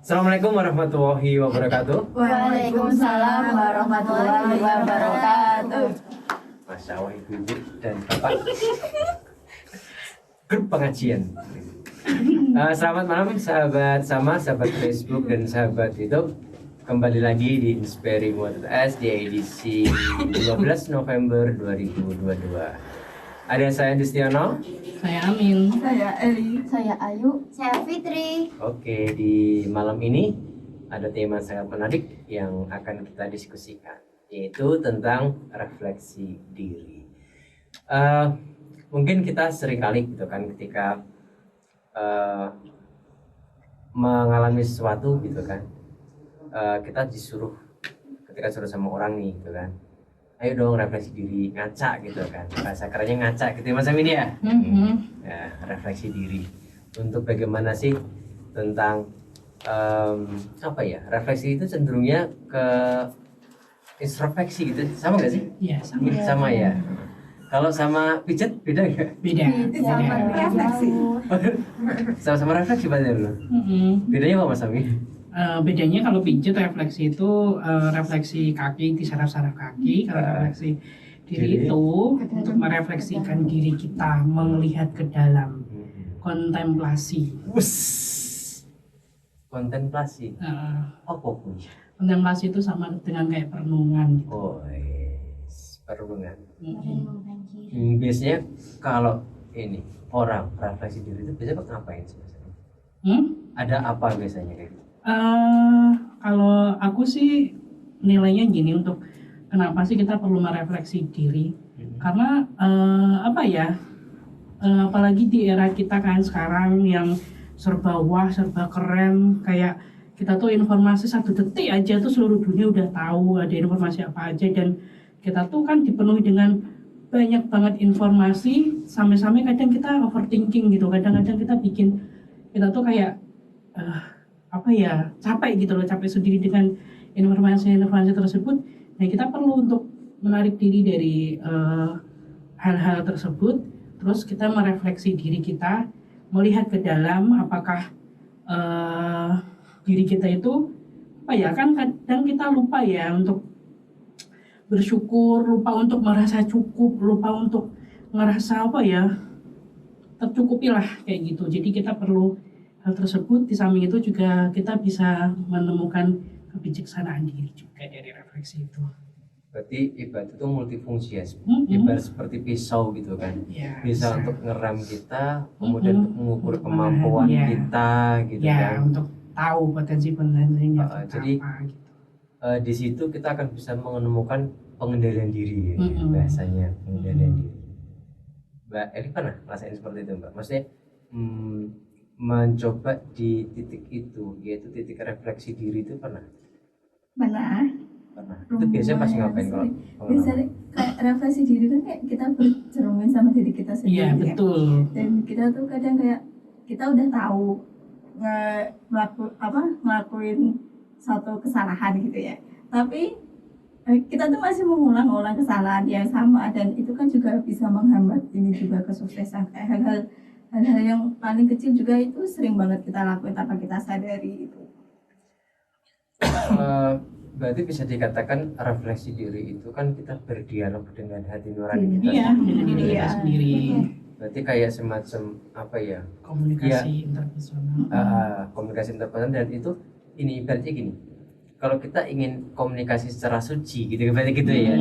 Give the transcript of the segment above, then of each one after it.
Assalamualaikum warahmatullahi wabarakatuh. Waalaikumsalam warahmatullahi wabarakatuh. Masya Allah ibu dan bapak grup pengajian. Selamat malam sahabat Facebook dan sahabat YouTube. Kembali lagi di Inspiri Muatas di edisi 12 November 2022. Ada saya Distiono, Saya Amin. Saya Eli. Saya Ayu. Saya Fitri. Oke, di malam ini ada tema sangat menarik yang akan kita diskusikan, yaitu tentang refleksi diri. Mungkin kita sering kali gitu kan ketika mengalami sesuatu gitu kan, kita ketika suruh sama orang nih gitu kan, ayo dong refleksi diri, ngaca gitu kan, bahasa kerennya ngaca gitu ya Mas Amin ya. Ya, refleksi diri untuk bagaimana sih tentang refleksi itu cenderungnya ke introspeksi gitu, sama nggak sih? Iya, Sama ya. Kalau sama pijet beda nggak? beda. Sama refleksi. Sama-sama refleksi berarti lo. Bedanya apa Mas Amin? Bedanya kalau pijet refleksi itu refleksi kaki di saraf-saraf kaki. Kalau refleksi diri itu untuk merefleksikan diri kita, melihat ke dalam, kontemplasi. Kontemplasi. Apa punya? Kontemplasi itu sama dengan kayak perenungan gitu. Oh, perenungan. Biasanya Biasanya kalau ini orang refleksi diri itu biasanya ngapain sih Mas Amin? Ada apa biasanya kayak gitu? Kalau aku sih nilainya gini, untuk kenapa sih kita perlu merefleksi diri? Karena apalagi di era kita kan sekarang yang serba wah, serba keren, kayak kita tuh informasi 1 detik aja tuh seluruh dunia udah tahu ada informasi apa aja, dan kita tuh kan dipenuhi dengan banyak banget informasi, sampai-sampai kadang kita overthinking gitu, kadang-kadang kita tuh kayak capek gitu loh, capek sendiri dengan informasi-informasi tersebut. Nah, kita perlu untuk menarik diri dari hal-hal tersebut, terus kita merefleksi diri kita, melihat ke dalam apakah diri kita itu kan kadang kita lupa ya untuk bersyukur, lupa untuk merasa cukup, lupa untuk ngerasa tercukupi lah kayak gitu. Jadi kita perlu hal tersebut. Di samping itu juga kita bisa menemukan kebijaksanaan diri juga dari refleksi itu. Berarti ibarat itu multifungsi ya, ibarat seperti pisau gitu kan, Ya, bisa untuk ngeram kita, kemudian untuk mengukur kemampuan Ya. kita gitu Ya, kan. untuk tahu potensi-potensinya Jadi apa gitu. Di situ kita akan bisa menemukan pengendalian diri ya, Mm-mm. bahasanya pengendalian diri. Mbak Eli pernah ngerasain seperti itu Mbak? Maksudnya mencoba di titik itu, yaitu titik refleksi diri itu pernah? Mana? Pernah. Itu biasanya pasti ngapain kalau Biasanya kayak refleksi diri kan kayak kita bercermin sama diri kita sendiri. Iya, ya. betul. Dan kita tuh kadang kayak kita udah tahu ngelakuin satu kesalahan gitu ya. Tapi kita tuh masih mengulang-ulang kesalahan yang sama, dan itu kan juga bisa menghambat ini juga kesuksesan. Kayak hal-hal yang paling kecil juga itu sering banget kita lakuin tanpa kita sadari itu. Berarti bisa dikatakan refleksi diri itu kan kita berdialog dengan hati nurani kita. Iya, dengan diri kita Iya. sendiri. Berarti kayak semacam Komunikasi interpersonal. komunikasi interpersonal, dan itu ini ibaratnya gini. Kalau kita ingin komunikasi secara suci gitu berarti gitu ya.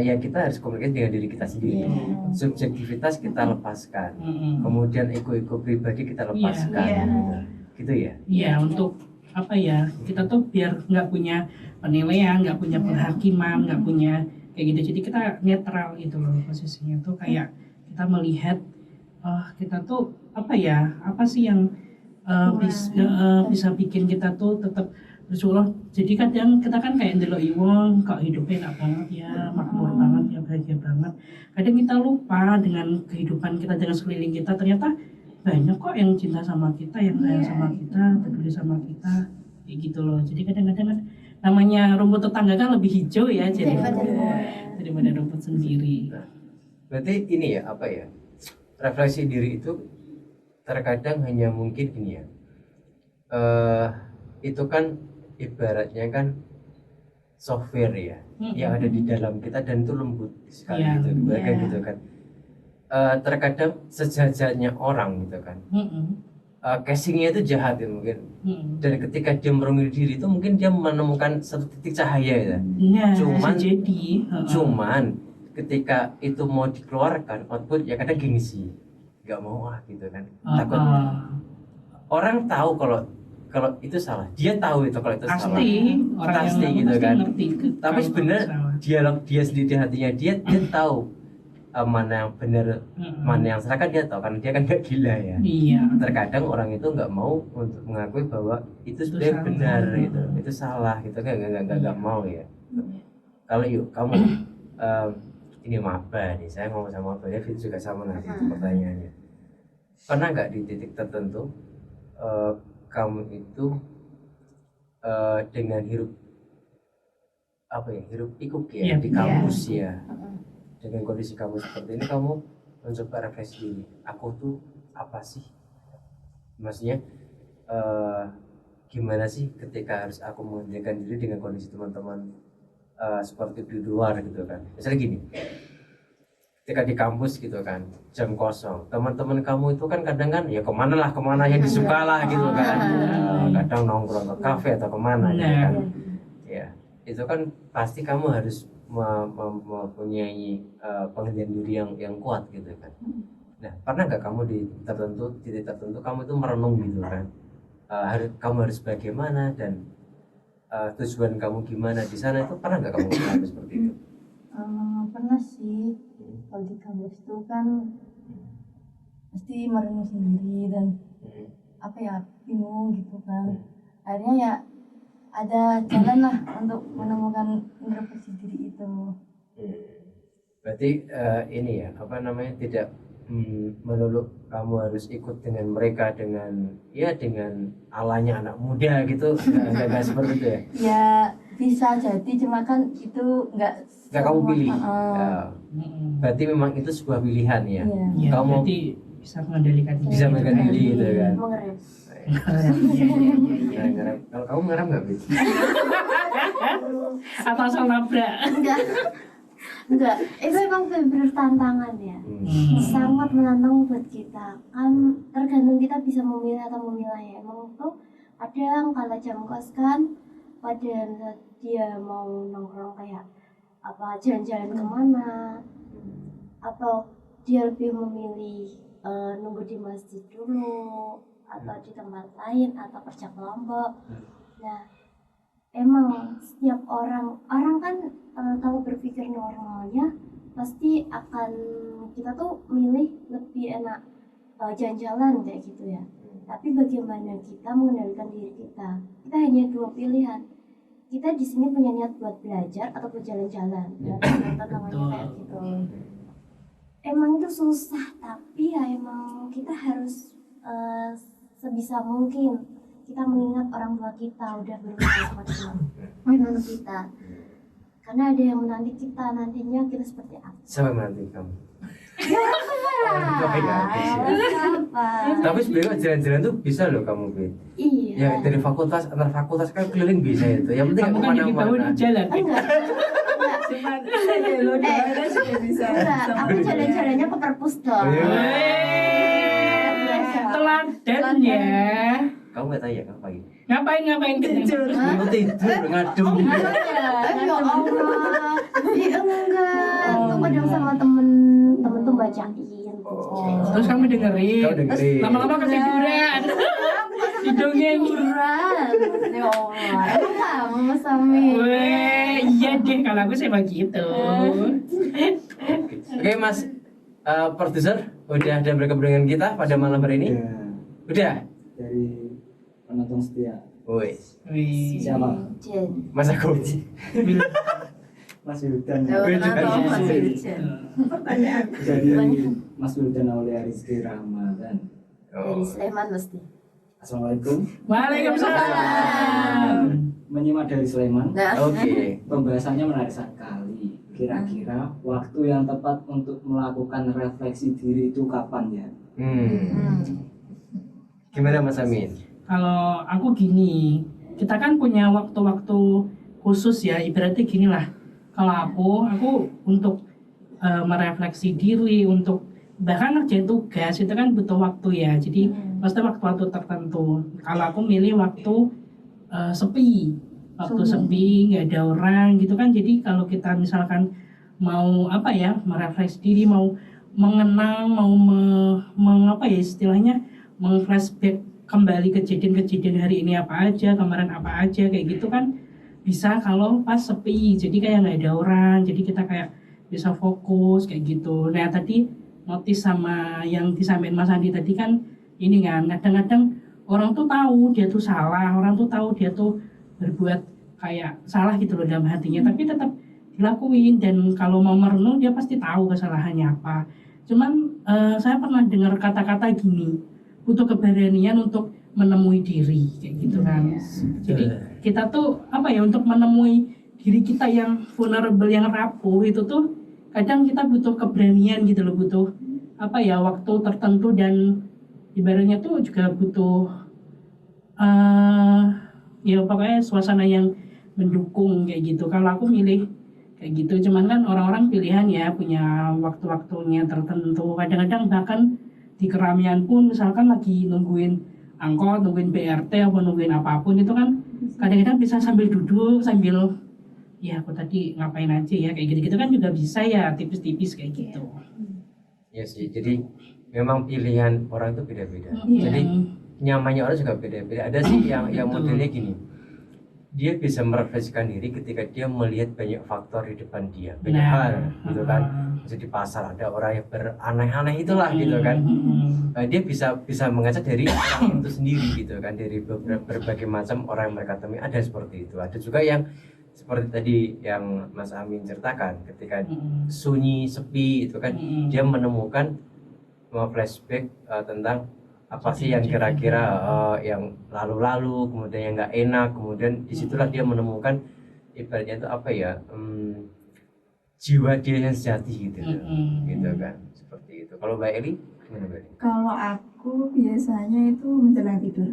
Ya kita harus komunikasi dengan diri kita sendiri. Subjektivitas kita lepaskan. Kemudian ego pribadi kita lepaskan. Gitu ya. Iya, untuk kita tuh biar nggak punya penilaian, nggak punya penghakiman, nggak punya kayak gitu. Jadi kita netral gitu loh posisinya tuh, kayak kita melihat kita tuh apa sih yang bisa bikin kita tuh tetap bersyukur. Jadi kadang kita kan kayak ndelok wong kok hidupnya enak banget ya, makmur banget ya, bahagia banget. Kadang kita lupa dengan kehidupan kita, dengan sekeliling kita, ternyata banyak kok yang cinta sama kita, yang sayang sama kita, peduli sama kita, kayak gitu loh. Jadi kadang-kadang kan namanya rumput tetangga kan lebih hijau ya, jadi daripada rumput sendiri. Berarti ini ya refleksi diri itu terkadang hanya mungkin gini ya, itu kan ibaratnya kan software ya, yang ada di dalam kita dan itu lembut sekali Iya. gitu, ibaratnya Iya. gitu kan. Terkadang sejajarnya orang gitu kan, casingnya itu jahat ya mungkin, dan ketika dia merumil diri itu mungkin dia menemukan satu titik cahaya ya. Nah, Cuman- bisa jadi. Cuman ketika itu mau dikeluarkan output ya kadang gengsi, nggak mau gitu kan, takut. Orang tahu kalau itu salah, dia tahu itu kalau itu salah, Pasti orang Pasti yang gitu pasti kan. ngerti tapi kalau sebenarnya salah. dialog dia sendiri di hatinya dia tahu mana yang benar mana yang salah kan dia tahu, karena dia kan nggak gila ya. Iya. Terkadang orang itu nggak mau untuk mengakui bahwa itu sebenarnya salah. benar itu salah gitu kan, nggak mau ya. Kalau yuk kamu ini maba nih, saya ngomong sama maba ya, Fit juga sama nanti pertanyaannya. Pernah nggak di titik tertentu kamu itu dengan hirup pikuk ya Iya. di kampus ya, dengan kondisi kamu seperti ini kamu mencoba refleksi diri, aku tuh apa sih, maksudnya gimana sih ketika harus aku mengendalikan diri dengan kondisi teman-teman seperti di luar gitu kan. Misalnya gini, ketika di kampus gitu kan, jam kosong, teman-teman kamu itu kan kadang kan ya kemana yang disuka lah gitu kan. Kadang nongkrong ke kafe atau kemana gitu kan. Ya itu kan pasti kamu harus mempunyai pengendalian diri yang kuat gitu kan. Nah, pernah nggak kamu di titik tertentu kamu itu merenung gitu kan, kamu harus bagaimana dan tujuan kamu gimana di sana, itu pernah nggak kamu mengalami seperti itu? Pernah sih. Kalau di kampus itu kan pasti merenung sendiri dan bingung gitu kan. Akhirnya ya ada jalan lah untuk menemukan introspeksi diri itu. Berarti ini ya tidak melulu kamu harus ikut dengan mereka dengan alanya anak muda gitu, nggak seperti itu ya? Ya bisa jadi, cuma kan itu nggak Kamu semua- pilih. Heeh. Berarti memang itu sebuah pilihan ya. Iya. Ya, Kamu berarti bisa mengendalikan diri. bisa mengendalikan diri gitu kan. Mengerem. Ngerem. Kalau kamu ngerem nggak, Bit? Atau asal nabrak. Enggak, itu emang benar tantangan ya. Sangat menantang buat kita. Kan tergantung kita bisa memilih atau memilah ya. Emang tuh kadang kalau jam kos kan pada saat dia mau nongkrong kayak jalan-jalan kemana, atau dia lebih memilih nunggu di masjid dulu atau di tempat lain atau kerja kelompok. Nah, emang setiap orang kan kalau berpikir normalnya pasti akan kita tuh milih lebih enak jalan-jalan kayak gitu ya. Tapi bagaimana kita mengendalikan diri kita? Kita hanya dua pilihan. Kita di sini punya niat buat belajar atau buat jalan-jalan. Tantangannya kayak gitu. Emang itu susah, tapi ya emang kita harus sebisa mungkin kita mengingat orang tua kita udah berusaha semaksimal untuk kita, karena ada yang menanti kita nantinya kita seperti apa. Siapa yang menanti kamu? Apa? Tapi sebenarnya jalan-jalan tuh bisa loh kamu, Bit. Iya. Ya dari fakultas antar fakultas kan keliling bisa itu. Yang penting Kamu kan jadi tahu di jalan. Enggak. Aku jalan-jalannya ke perpus dong. Teladan ya. Kamu nggak tahu ya ngapain? Ngapain Tidur. Kamu tidur ngadem. Ya Allah. Iya enggak. Tuh kadang sama temen tuh bacain. Terus kamu dengerin. Kamu dengerin. Lama-lama ketiduran. Didongeng. Hiburan. Ya Allah. Emang kamu Mas Sami? Weh, iya deh kalau aku sih begitu. Oke, Mas produser, udah ada bergabung dengan kita pada malam hari ini? Ya, Udah. dari penonton setia. Woi, Wih. Siapa? Jen. Mas aku. Mas Wildan. Kenapa Mas Iya. Wildan? Pertanyaan. Jadi Mas Wildan Aulia Rizky Ramadan. Dari Sleman mesti. Assalamualaikum. Waalaikumsalam. Menyimak dari Sleman. Nah, Oke. Pembahasannya menarik sekali. Kira-kira waktu yang tepat untuk melakukan refleksi diri itu kapan ya? Gimana Mas Amin? Kalau aku gini, kita kan punya waktu-waktu khusus ya, ibaratnya gini lah. Kalau aku untuk merefleksi diri, untuk bahkan ngerjain tugas itu kan butuh waktu ya. Jadi pasti waktu-waktu tertentu. Kalau aku milih waktu sepi, waktu sepi nggak ada orang gitu kan. Jadi kalau kita misalkan mau apa ya, merefleksi diri, mau mengenang, mau apa ya istilahnya, meng-flashback kembali kejadian-kejadian hari ini apa aja, kemarin apa aja kayak gitu kan bisa kalau pas sepi. Jadi kayak nggak ada orang, jadi kita kayak bisa fokus kayak gitu. Nah tadi notice sama yang disampaikan Mas Andi tadi kan ini kan kadang-kadang orang tuh tahu dia tuh salah, orang tuh tahu dia tuh berbuat kayak salah gitu loh dalam hatinya, tapi tetap dilakuin. Dan kalau mau merenung dia pasti tahu kesalahannya apa. Cuman saya pernah dengar kata-kata gini, butuh keberanian untuk menemui diri kayak gitu kan. Jadi kita tuh apa ya, untuk menemui diri kita yang vulnerable, yang rapuh itu tuh kadang kita butuh keberanian gitu loh, butuh apa ya, waktu tertentu, dan ibaratnya tuh juga butuh ya pokoknya suasana yang mendukung kayak gitu. Kalau aku milih kayak gitu. Cuman kan orang-orang pilihan ya, punya waktu-waktunya tertentu. Kadang-kadang bahkan di keramaian pun misalkan lagi nungguin angkot, nungguin BRT atau nungguin apapun itu kan kadang-kadang bisa sambil duduk, sambil ya aku tadi ngapain aja ya kayak gitu-gitu kan juga bisa ya, tipis-tipis kayak gitu. Ya sih, jadi memang pilihan orang itu beda-beda. Iya. Jadi nyamannya orang juga beda-beda. Ada sih yang modelnya gini, dia bisa merefleksikan diri ketika dia melihat banyak faktor di depan dia, banyak hal gitu kan. Misalnya di pasar ada orang yang beraneh-aneh itulah gitu kan. Dia bisa mengaca dari orang itu sendiri gitu kan, dari berbagai macam orang yang mereka temui, ada seperti itu. Ada juga yang seperti tadi yang Mas Amin ceritakan, ketika sunyi, sepi itu kan, dia menemukan flashback tentang apa sih yang kira-kira yang lalu-lalu, kemudian yang nggak enak, kemudian disitulah dia menemukan ibaratnya itu apa ya, jiwa dia yang sejati gitu, gitu kan, seperti itu. Kalau Mbak Eli gimana Mbak Eli? Kalau aku biasanya itu menjelang tidur.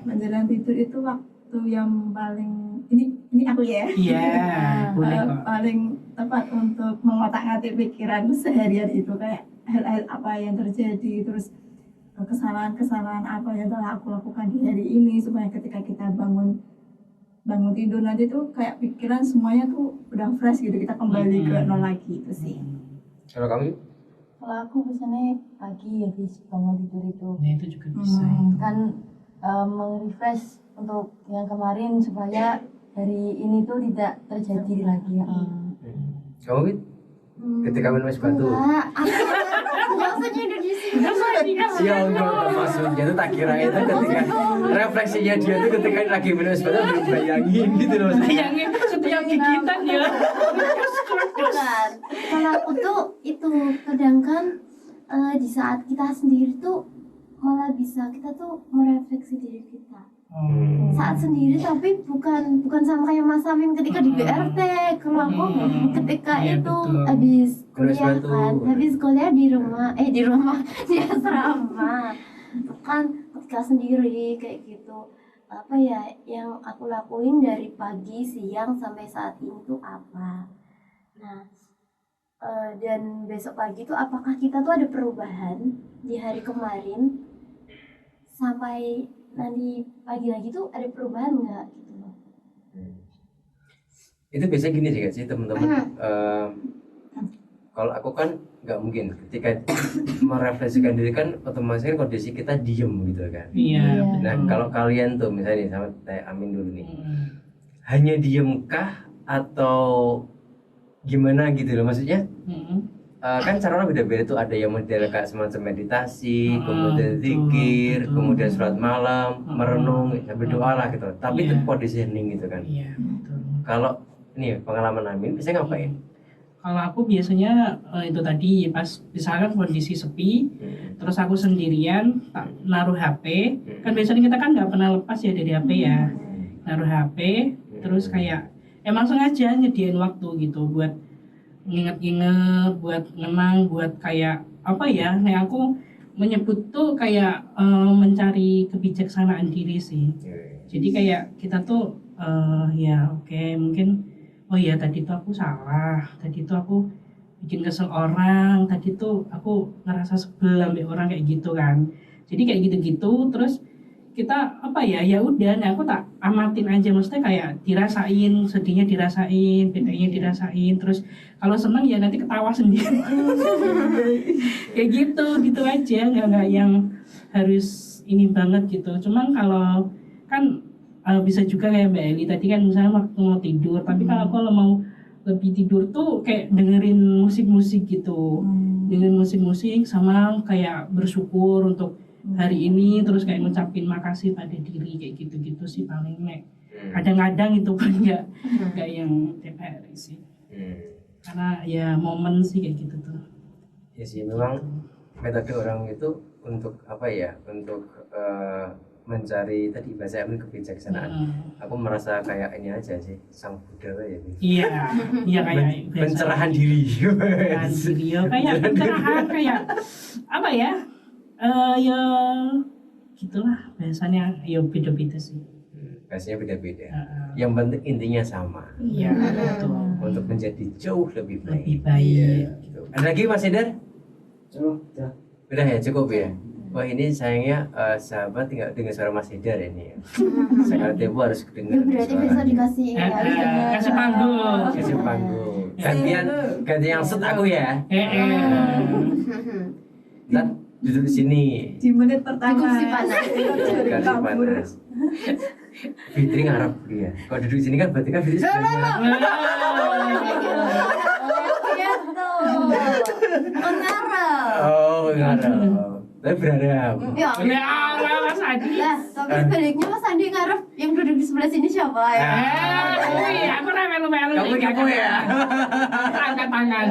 Menjelang tidur itu waktu yang paling ini aku ya. Iya, boleh kok. Paling tepat untuk mengotak-atik pikiran seharian itu, kayak hal-hal apa yang terjadi, terus kesalahan-kesalahan apa yang telah aku lakukan di hari ini, supaya ketika kita bangun tidur nanti tuh kayak pikiran semuanya tuh udah fresh gitu, kita kembali ke nol lagi. Itu sih. Kalau kamu? Kalau aku biasanya pagi habis bangun tidur itu Nah itu juga bisa. kan meng-refresh untuk yang kemarin supaya hari ini tuh tidak terjadi lagi ya. Kamu Wit? Ketika minum es batu? Enggak, aku nggak usah nyindir di sini. Ya enggak, maksudnya itu tak kira itu ketika refleksinya dia itu ketika lagi minum es batu bayangin gitu loh. Bayangin setiap gigitan ya. Bukan. Kalau aku tuh itu kadang kan di saat kita sendiri tuh malah bisa kita tuh merefleksi diri kita. Saat sendiri, tapi bukan sama kayak Mas Amin ketika di BRT. Kalau aku ketika Iya, itu betul. habis Terus kuliah batu. kan, habis kuliah di rumah di asrama. Itu kan ketika sendiri kayak gitu. Apa ya yang aku lakuin dari pagi, siang sampai saat ini tuh apa? Nah, dan besok pagi tuh apakah kita tuh ada perubahan di hari kemarin sampai nanti pagi lagi tuh ada perubahan nggak gitu loh. Itu biasanya gini sih, sih teman-teman. Kalau aku kan nggak mungkin ketika merefleksikan diri kan otomatis kan kondisi kita diem gitu kan. Iya. Nah kalau kalian tuh misalnya nih, sama Teh Amin dulu nih, hanya diem kah atau gimana gitu loh, maksudnya kan cara orang beda-beda tuh, ada yang model kayak semacam meditasi, kemudian zikir, kemudian sholat malam, merenung, sambil doa lah gitu. Tapi itu kondisi hening gitu kan. Iya, betul. Kalau ini pengalaman Amin, biasanya ngapain? Kalau aku biasanya itu tadi pas misalkan kondisi sepi, terus aku sendirian, tak naruh HP. Kan biasanya kita kan nggak pernah lepas ya dari HP ya. Naruh HP, terus kayak emang sengaja nyediain waktu gitu buat nginget-nginget, buat ngenang, buat kayak apa ya? Nih aku menyebut tuh kayak mencari kebijaksanaan diri sih. Jadi kayak kita tuh ya oke, mungkin oh ya tadi tuh aku salah, tadi tuh aku bikin kesel orang, tadi tuh aku ngerasa sebel ambil orang kayak gitu kan. Jadi kayak gitu-gitu terus kita apa ya, ya udah, nah aku tak amatin aja, maksudnya kayak dirasain, sedihnya dirasain, bedanya dirasain, terus kalau seneng ya nanti ketawa sendiri. Kayak gitu aja, nggak yang harus ini banget gitu. Cuman kalau kan bisa juga kayak Mbak Eli tadi kan, misalnya waktu mau tidur, tapi kalau mau lebih tidur tuh kayak dengerin musik-musik gitu, dengerin musik-musik sama kayak bersyukur untuk hari ini, terus kayak ngucapin makasih pada diri, kayak gitu-gitu sih paling nek. Kadang-kadang itu kan nggak yang tiap hari sih, karena ya momen sih kayak gitu tuh. Ya sih, memang metode orang itu untuk apa ya, untuk mencari tadi bahasa kebijaksanaan. Aku merasa kayak ini aja sih, sang Buddha ya. Iya kayak pencerahan diri. Pencerahan diri, kayak pencerahan kayak apa ya? Ya gitulah bahasanya, ya beda-beda sih. Bahasanya beda-beda. Yang penting intinya sama. Iya, betul. Untuk menjadi jauh lebih baik. Lebih baik. Iya, gitu. Ada lagi Mas Eder? Udah. Udah ya, cukup ya. Wah ini sayangnya sahabat tinggal dengar suara Mas Eder ini ya. Sekarang Tempo harus dengar. Ya berarti bisa dikasih harus dengar. Kasih panggung. Kasih panggung. Ganti yang set aku ya. Dan duduk di sini. Di menit pertama. Cukup sih panas. Kasih panas. Fitri ngarep dia. Kalau duduk di sini kan berarti kan Fitri sudah oh ngarep. Tapi berharap. Ya. Mas Adi. Lah, tapi sebaliknya Mas Andi ngarep yang duduk di sebelah sini siapa ya? Iya, aku melu-melu. Kamu kepo ya? Angkat tangan.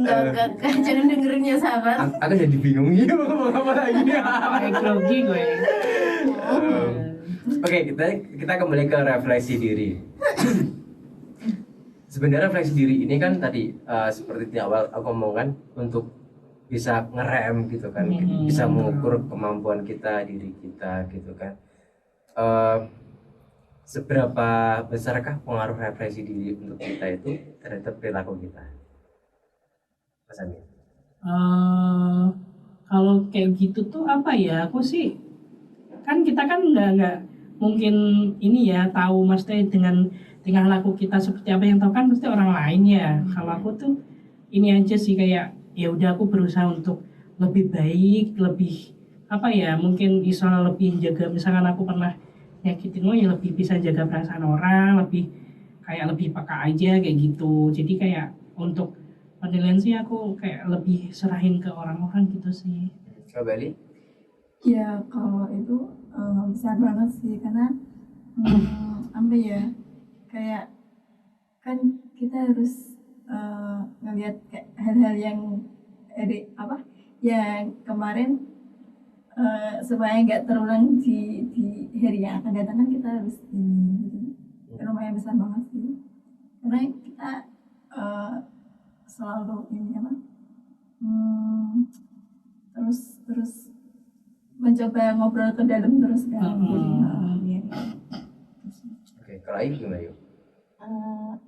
Enggak, jangan dengerin ya sahabat. Aku jadi bingung nih mau ngomong apa lagi. Kayak grogi gue. Oke, kita kembali ke refleksi diri. Sebenarnya refleksi diri ini kan tadi seperti di awal aku omongkan, untuk bisa ngerem gitu kan, bisa mengukur kemampuan kita, diri kita gitu kan. Seberapa besarkah pengaruh refleksi diri untuk kita itu terhadap perilaku kita, Mas Amin? Kalau kayak gitu tuh apa ya, aku sih kan kita kan nggak mungkin ini ya tahu mesti dengan tingkah laku kita seperti apa, yang tahu kan mesti orang lain ya. Kalau aku tuh ini aja sih, kayak ya udah aku berusaha untuk lebih baik, lebih apa ya, mungkin bisa lebih jaga, misalkan aku pernah nyakitin lo ya lebih bisa jaga perasaan orang, lebih kayak lebih peka aja kayak gitu. Jadi kayak untuk penilaian sih aku kayak lebih serahin ke orang-orang gitu sih. Coba Bali? Ya kalau itu besar banget sih, karena apa ya, kayak kan kita harus ngelihat kayak hal-hal yang yang kemarin supaya nggak terulang di hari yang akan datang, kan kita harus ini gitu. Lumayan besar banget sih, karena kita selalu ini terus mencoba ngobrol ke dalam terus kan. Oke, kalau Ayu gimana yuk?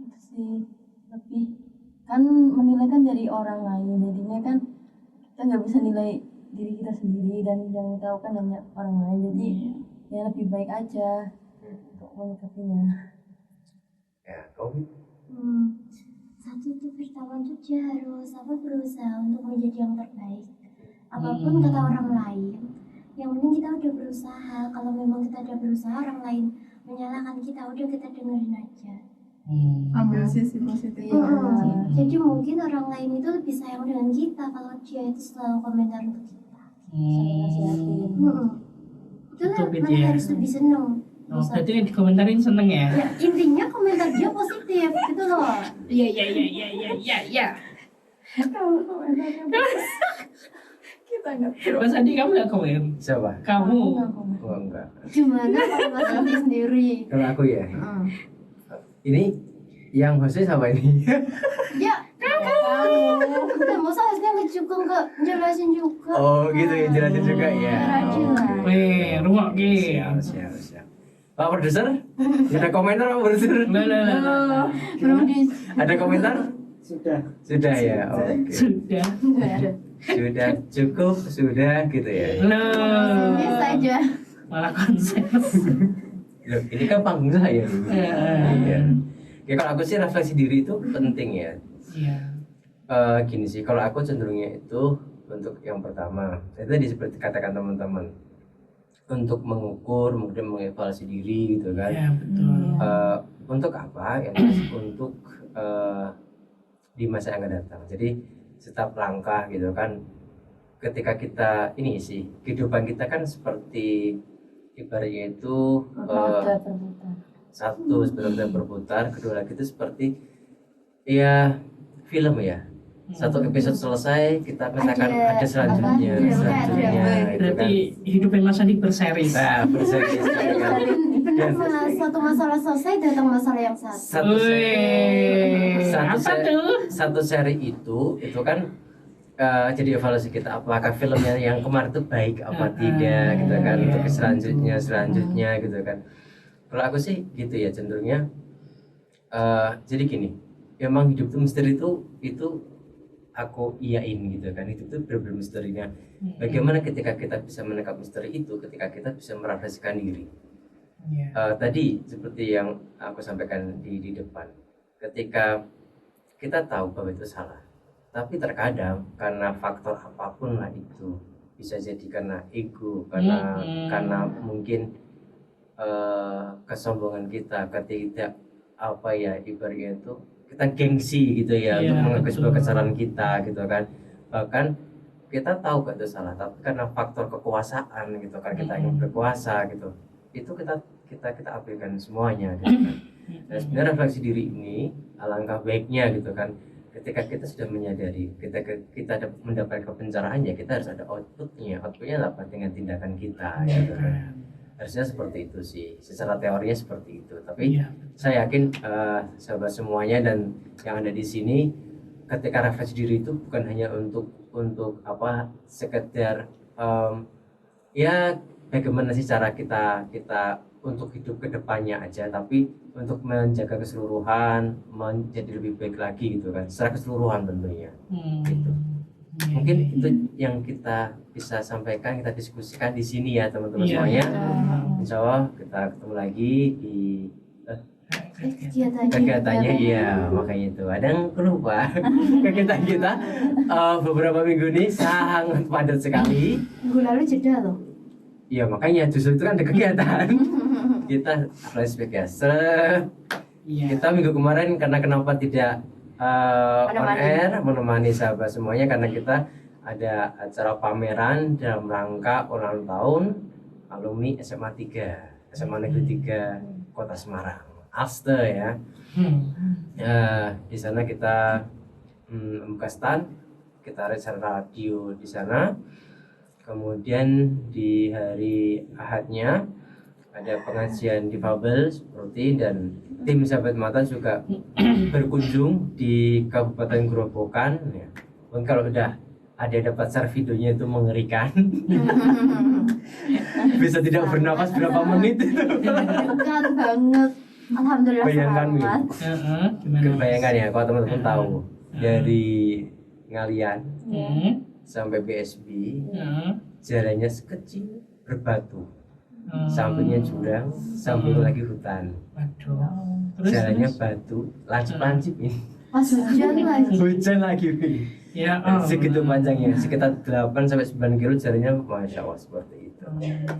Itu sih lebih kan menilai kan dari orang lain, jadinya kan kita nggak bisa nilai diri kita sendiri, dan yang tahu kan hanya orang lain, jadi ya lebih baik aja untuk menyikapinya. Ya, kau? Satu tuh pertama tuh dia harus berusaha untuk menjadi yang terbaik. Apapun kata orang lain, yang penting kita udah berusaha. Kalau memang kita udah berusaha, orang lain menyalahkan kita, udah kita dengerin aja. Ambil sisi positif. Jadi mungkin orang lain itu lebih sayang dengan kita kalau dia itu selalu komentar untuk kita. Saling nasihatin. Itulah Itu mana ya. harus lebih seneng. Berarti yang dikomentarin seneng ya? Ya, intinya komentar dia positif gitu loh. Iya. Kalau komentarnya bagus, kita nggak tahu. Mas Adi, kamu nggak komen? Siapa? Kamu? Oh enggak. Gimana kalau Mas Andi sendiri? Kalau aku ya. Ini yang hostnya siapa ini? Ya, kamu. Udah masa harusnya juga nggak jelasin juga. Oh gitu ya, jelasin juga ya. Biar adil lah. Weh, rungok ki. Siap. Pak Produser, ada komentar Pak Produser? Lah. Belum di Ada komentar? Sudah. Sudah ya, oke. Sudah. Sudah cukup, sudah gitu ya. Loh. ini saja. Malah konsen. Loh, ini kan panggung saya. Iya. Ya kalau aku sih refleksi diri itu penting ya. Iya. Gini sih, kalau aku cenderungnya itu untuk yang pertama, itu tadi seperti katakan teman-teman, untuk mengukur, kemudian mengevaluasi diri gitu kan. Iya, betul. Untuk apa? Ya untuk di masa yang akan datang. Jadi setiap langkah gitu kan, ketika kita ini sih kehidupan kita kan seperti ibaratnya itu Roda berputar. satu sebenarnya berputar, kedua lagi itu seperti ya film ya. Satu episode selesai, kita misalkan ada selanjutnya, ada selanjutnya gitu Berarti kan. hidupnya Mas Andi berseris. Nah, berseri sekali kan. Benar mas, satu masalah selesai datang masalah yang satu. Satu seri, Wih, satu apa seri, tuh? satu seri itu kan jadi evaluasi kita apakah filmnya yang kemarin itu baik apa tidak gitu kan, untuk selanjutnya gitu kan. Kalau aku sih gitu ya cenderungnya. Jadi gini, emang hidup itu misteri itu aku iyain gitu kan, itu tuh benar-benar misterinya. Bagaimana ketika kita bisa menangkap misteri itu, ketika kita bisa merefleksikan diri. Iya. Tadi seperti yang aku sampaikan di depan, ketika kita tahu bahwa itu salah, tapi terkadang karena faktor apapun lah itu, bisa jadi karena ego, karena mungkin kesombongan kita, ketika apa ya ibaratnya itu kita gengsi gitu ya, Iya, untuk mengakui sebuah betul. kesalahan kita gitu kan. Bahkan kita tahu gak itu salah, tapi karena faktor kekuasaan gitu kan, kita ingin berkuasa gitu, itu kita abaikan semuanya gitu kan. Dan sebenarnya refleksi diri ini alangkah baiknya gitu kan, ketika kita sudah menyadari, ketika kita mendapatkan kebencaraannya, kita harus ada outputnya apa dengan tindakan kita gitu kan. Harusnya seperti itu sih, secara teorinya seperti itu. Tapi Iya. saya yakin sahabat semuanya dan yang ada di sini, ketika refleksi diri itu bukan hanya untuk apa sekedar ya bagaimana sih cara kita untuk hidup ke depannya aja, tapi untuk menjaga keseluruhan, menjadi lebih baik lagi gitu kan, secara keseluruhan tentunya. Gitu. Mungkin itu yang kita bisa sampaikan, kita diskusikan di sini ya teman-teman Iya. semuanya. Insya Allah kita ketemu lagi di kegiatannya. Iya, makanya itu ada yang lupa. Kegiatan kita beberapa minggu ini sangat padat sekali. Minggu lalu jeda loh. Iya, makanya justru itu kan ada kegiatan. Kita flashback ya. Iya. Kita minggu kemarin karena kenapa tidak on air menemani sahabat semuanya, karena kita ada acara pameran dalam rangka ulang tahun alumni SMA 3 SMA Negeri 3 Kota Semarang, ASTE ya. Di sana kita membuka stand, kita rencana radio di sana. Kemudian di hari Ahadnya ada pengajian difabel seperti, dan tim Sahabat Mata juga berkunjung di Kabupaten Grobogan ya. Dan kalau udah ada dapat share videonya itu mengerikan. Bisa tidak bernapas berapa menit itu. Dekat banget. Alhamdulillah Bayangkan, selamat. Gimana? Bayangkan ya kalau teman-teman tahu dari Ngalian sampai BSB jalannya sekecil berbatu, sampingnya jurang, samping lagi hutan, Waduh. Terus jalannya batu, lancip-lancip ini, Pas hujan lagi. hujan lagi ini. ya Segitu panjangnya, sekitar 8 sampai 9 kilo jalannya, masya Allah seperti itu.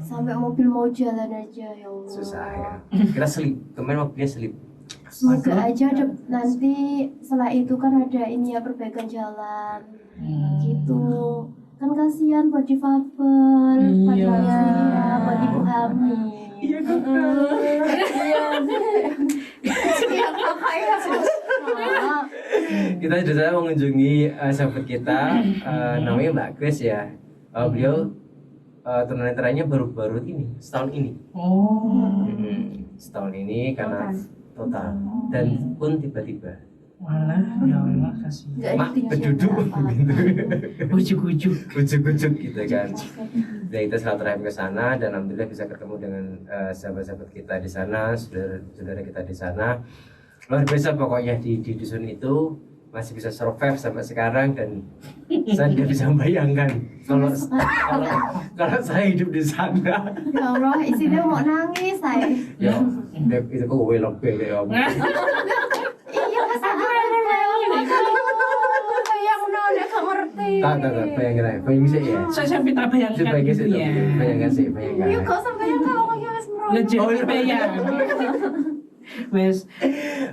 Sampai mobil mau jalan aja ya Allah. Susah ya. Kita selip, kemarin mobilnya selip. Semoga aja nanti setelah itu kan ada ini ya, perbaikan jalan gitu. Kan kasihan buat difabel, buat Iya. lansia, buat ibu hamil. Iya Kita sudah mengunjungi sahabat kita, namanya Mbak Grace ya. Beliau tunanetranya baru-baru ini, setahun ini. Oh. Setahun ini karena total, dan pun tiba-tiba Walah, ya Allah kasih. Nggak mak editing berduduk siapa-apa. gitu, Ujuk-ujuk. ujuk-ujuk gitu kan. Dan kita silaturahmi ke sana dan alhamdulillah bisa ketemu dengan sahabat-sahabat kita di sana, saudara-saudara kita di sana. Luar biasa pokoknya di dusun itu masih bisa survive sampai sekarang dan saya tidak bisa membayangkan kalau saya hidup di sana. Ya Allah, isinya mau nangis saya. Ya, itu kok lebih ya. Iya, kesadaran kayak aku nanya gak ngerti. Tak, bayangin aja, bayangin sih ya. Saya sampai tak bayangkan Bayangin sih, gitu ya. bayangkan sih, Iya, bayangkan. kok sampai yang kalau kayak wis merono. Lejen Oh, iya. bayang. Wes,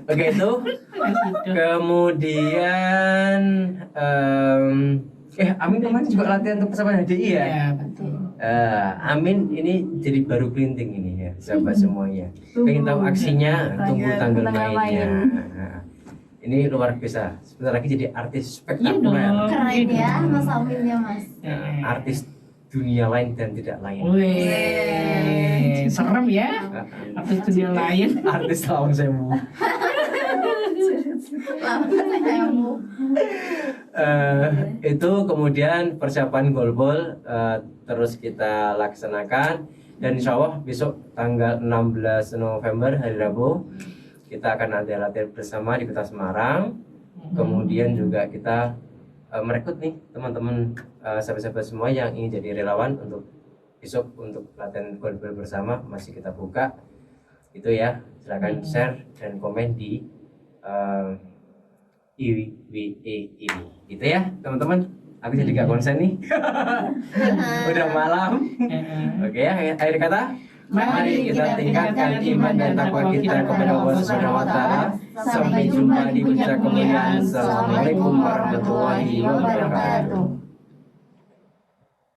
Oke itu, gitu. kemudian Amin kemarin juga latihan untuk pesawat HDI ya. Iya, betul. Amin ini jadi baru printing ini ya, sahabat semuanya. Pengen tahu aksinya, tunggu tanggal mainnya. Ini luar biasa. Sebentar lagi jadi artis Iya spektakuler. dong. Keren ya Mas Amin ya Mas. Artis dunia lain dan tidak lain. Wih, serem ya. Artis dunia lain. Artis Lawang Sewu. Itu kemudian persiapan golbol terus kita laksanakan dan insya Allah besok tanggal 16 November hari Rabu kita akan ada latihan bersama di Kota Semarang. Kemudian juga kita merekrut nih teman-teman sahabat-sahabat semua yang ingin jadi relawan untuk besok untuk latihan golbol bersama masih kita buka. Itu ya, silakan share dan komen di IWE ini. Gitu ya, teman-teman. Aku jadi gak konsen nih. Udah malam. Oke ya, akhir kata. Mari kita tingkatkan iman dan takwa kita kepada Allah Subhanahu wa taala. Sampai jumpa di puncak kemuliaan. Assalamualaikum warahmatullahi wabarakatuh.